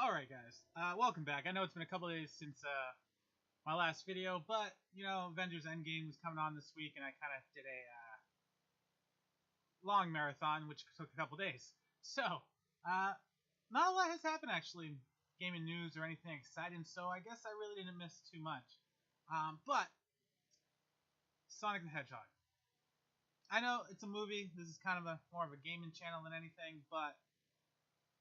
Alright guys, welcome back. I know it's been a couple days since my last video, but, you know, Avengers Endgame was coming on this week, and I kind of did a long marathon, which took a couple days. So, not a lot has happened, actually, gaming news or anything exciting, so I guess I really didn't miss too much. But, Sonic the Hedgehog. I know it's a movie, this is kind of more of a gaming channel than anything, but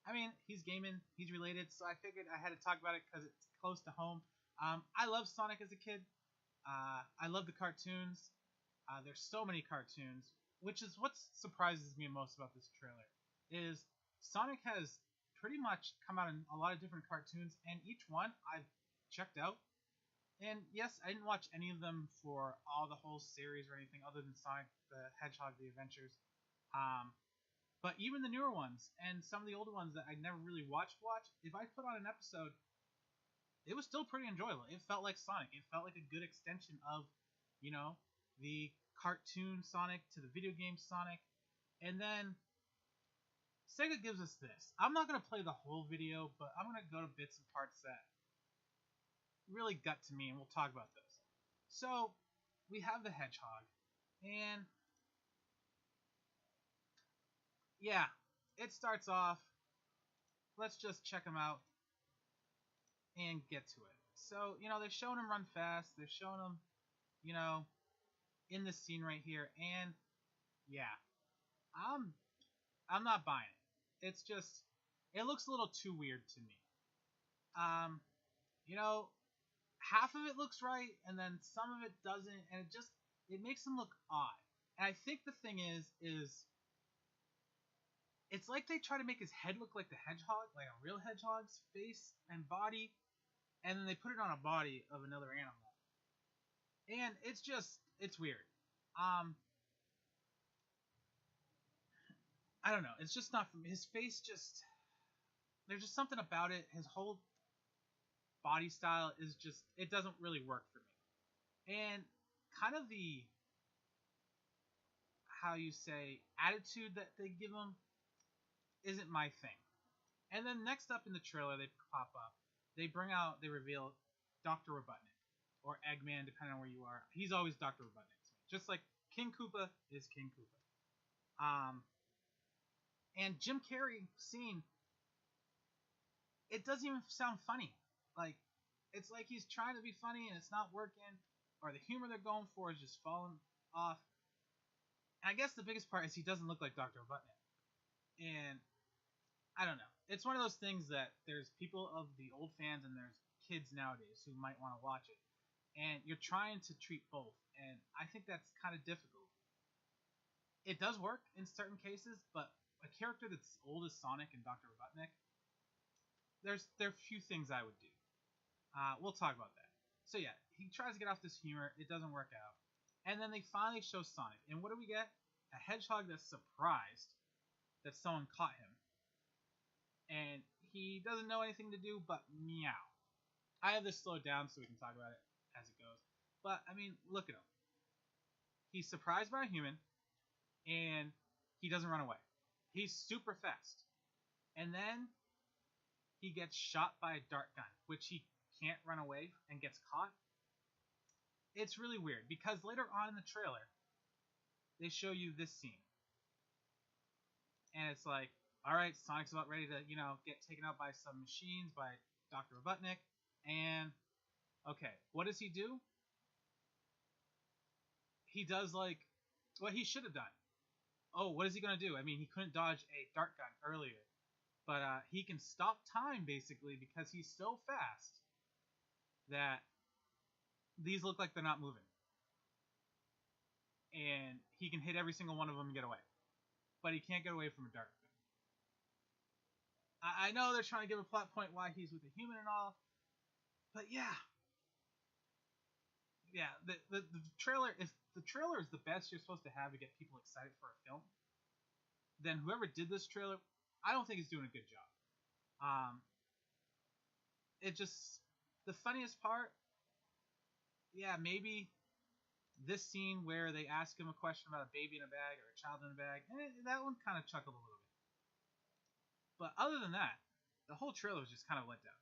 I mean, he's gaming, he's related, so I figured I had to talk about it because it's close to home. I loved Sonic as a kid. I love the cartoons. There's so many cartoons, which is what surprises me most about this trailer, is Sonic has pretty much come out in a lot of different cartoons, and each one I've checked out. And yes, I didn't watch any of them for all the whole series or anything other than Sonic the Hedgehog, The Adventures. But even the newer ones and some of the older ones that I never really watched, if I put on an episode, it was still pretty enjoyable. It felt like Sonic. It felt like a good extension of, you know, the cartoon Sonic to the video game Sonic. And then Sega gives us this. I'm not going to play the whole video, but I'm going to go to bits and parts that really got to me, and we'll talk about those. So, we have the Hedgehog, and yeah, it starts off, let's just check him out and get to it. So, you know, they're showing him run fast, they're showing him, you know, in this scene right here, and yeah, I'm not buying it. It's just, it looks a little too weird to me. You know, half of it looks right, and then some of it doesn't, and it makes him look odd. And I think the thing is it's like they try to make his head look like the hedgehog, like a real hedgehog's face and body, and then they put it on a body of another animal. And it's weird. I don't know. It's just not for me. His face there's just something about it. His whole body style it doesn't really work for me. And kind of the, how you say, attitude that they give him isn't my thing. And then next up in the trailer, they pop up. They reveal Dr. Robotnik, or Eggman, depending on where you are. He's always Dr. Robotnik to me. Just like King Koopa is King Koopa. And Jim Carrey scene, it doesn't even sound funny. Like, it's like he's trying to be funny and it's not working, or the humor they're going for is just falling off. And I guess the biggest part is he doesn't look like Dr. Robotnik. And I don't know. It's one of those things that there's people of the old fans and there's kids nowadays who might want to watch it. And you're trying to treat both. And I think that's kind of difficult. It does work in certain cases, but a character that's as old as Sonic and Dr. Robotnik, there are few things I would do. We'll talk about that. So yeah, he tries to get off this humor. It doesn't work out. And then they finally show Sonic. And what do we get? A hedgehog that's surprised that someone caught him. And he doesn't know anything to do but meow. I have this slowed down so we can talk about it as it goes. But, I mean, look at him. He's surprised by a human, and he doesn't run away. He's super fast. And then he gets shot by a dart gun, which he can't run away and gets caught. It's really weird, because later on in the trailer, they show you this scene. And it's like, alright, Sonic's about ready to, get taken out by some machines, by Dr. Robotnik, and, okay, what does he do? He does, like, what he should have done. Oh, what is he going to do? I mean, he couldn't dodge a dart gun earlier, but he can stop time, basically, because he's so fast that these look like they're not moving. And he can hit every single one of them and get away. But he can't get away from a dart gun. I know they're trying to give a plot point why he's with a human and all, but yeah. Yeah, the trailer, if the trailer is the best you're supposed to have to get people excited for a film, then whoever did this trailer, I don't think is doing a good job. The funniest part, yeah, maybe this scene where they ask him a question about a baby in a bag or a child in a bag, that one kind of chuckled a little bit. But other than that, The whole trailer was just kind of let down.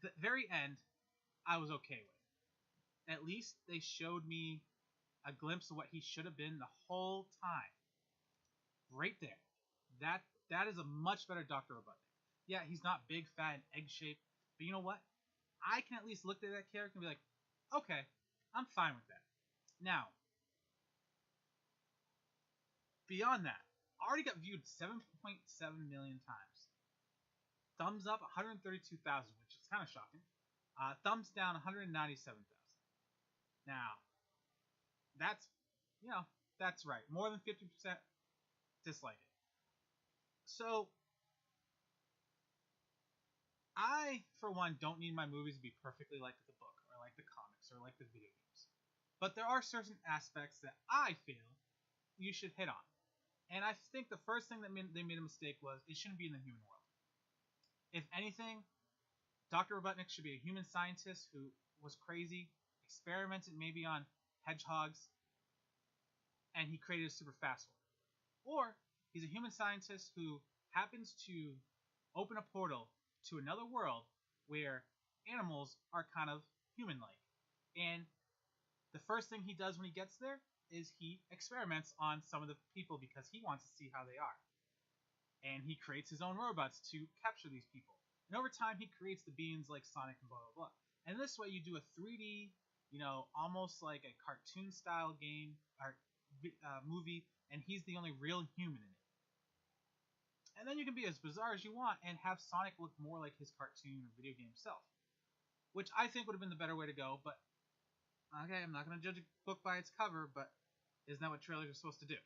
The very end, I was okay with. At least they showed me a glimpse of what he should have been the whole time. Right there. That is a much better Dr. Robotnik. Yeah, he's not big, fat, and egg shaped, but you know what? I can at least look at that character and be like, okay, I'm fine with that. Now, beyond that, already got viewed 7.7 million times. Thumbs up 132,000, which is kind of shocking. Thumbs down 197,000. Now, that's, that's right. More than 50% dislike it. So, I, for one, don't need my movies to be perfectly like the book, or like the comics, or like the video games. But there are certain aspects that I feel you should hit on. And I think the first thing that they made a mistake was it shouldn't be in the human world. If anything, Dr. Robotnik should be a human scientist who was crazy, experimented maybe on hedgehogs, and he created a super fast one. Or he's a human scientist who happens to open a portal to another world where animals are kind of human-like. And the first thing he does when he gets there is he experiments on some of the people because he wants to see how they are. And he creates his own robots to capture these people. And over time, he creates the beings like Sonic and blah, blah, blah. And this way, you do a 3D, almost like a cartoon-style game or movie, and he's the only real human in it. And then you can be as bizarre as you want and have Sonic look more like his cartoon or video game self. Which I think would have been the better way to go, but okay, I'm not going to judge a book by its cover, but isn't that what trailers are supposed to do?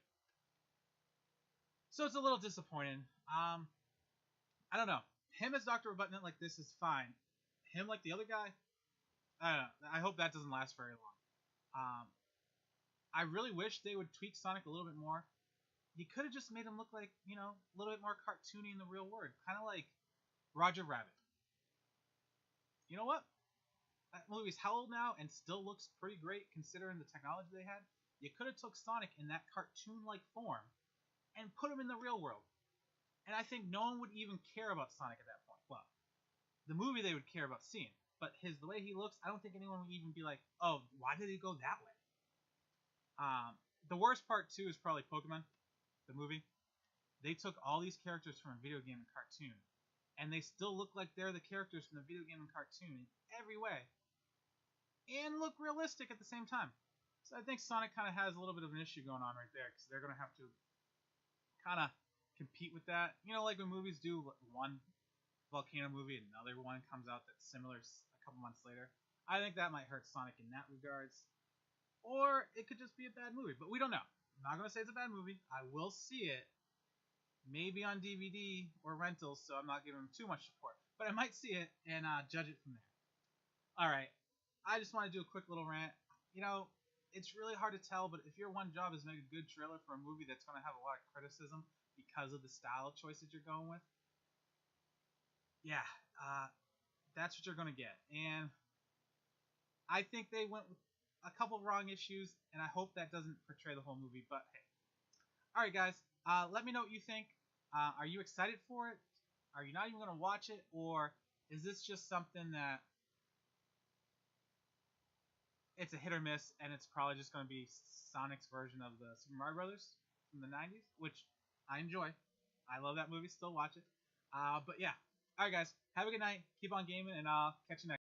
So it's a little disappointing. I don't know. Him as Dr. Robotnik like this is fine. Him like the other guy, I don't know. I hope that doesn't last very long. I really wish they would tweak Sonic a little bit more. You could have just made him look like, a little bit more cartoony in the real world. Kind of like Roger Rabbit. You know what? That movie's how old now and still looks pretty great considering the technology they had. You could have took Sonic in that cartoon-like form and put him in the real world. And I think no one would even care about Sonic at that point. Well, the movie they would care about seeing. But the way he looks, I don't think anyone would even be like, oh, why did he go that way? The worst part, too, is probably Pokemon, the movie. They took all these characters from a video game and cartoon, and they still look like they're the characters from the video game and cartoon in every way, and look realistic at the same time. So I think Sonic kind of has a little bit of an issue going on right there, because they're going to have to kind of compete with that. Like when movies do one volcano movie, another one comes out that's similar a couple months later. I think that might hurt Sonic in that regards. Or it could just be a bad movie, but we don't know. I'm not going to say it's a bad movie. I will see it, maybe on DVD or rentals, so I'm not giving them too much support. But I might see it and judge it from there. Alright, I just want to do a quick little rant. It's really hard to tell, but if your one job is to make a good trailer for a movie that's going to have a lot of criticism because of the style choices you're going with, yeah, that's what you're going to get. And I think they went with a couple of wrong issues, and I hope that doesn't portray the whole movie, but hey. Alright guys, let me know what you think. Are you excited for it? Are you not even going to watch it? Or is this just something that it's a hit or miss, and it's probably just going to be Sonic's version of the Super Mario Brothers from the 90s, which I enjoy. I love that movie, still watch it. But yeah. Alright guys, have a good night, keep on gaming, and I'll catch you next time.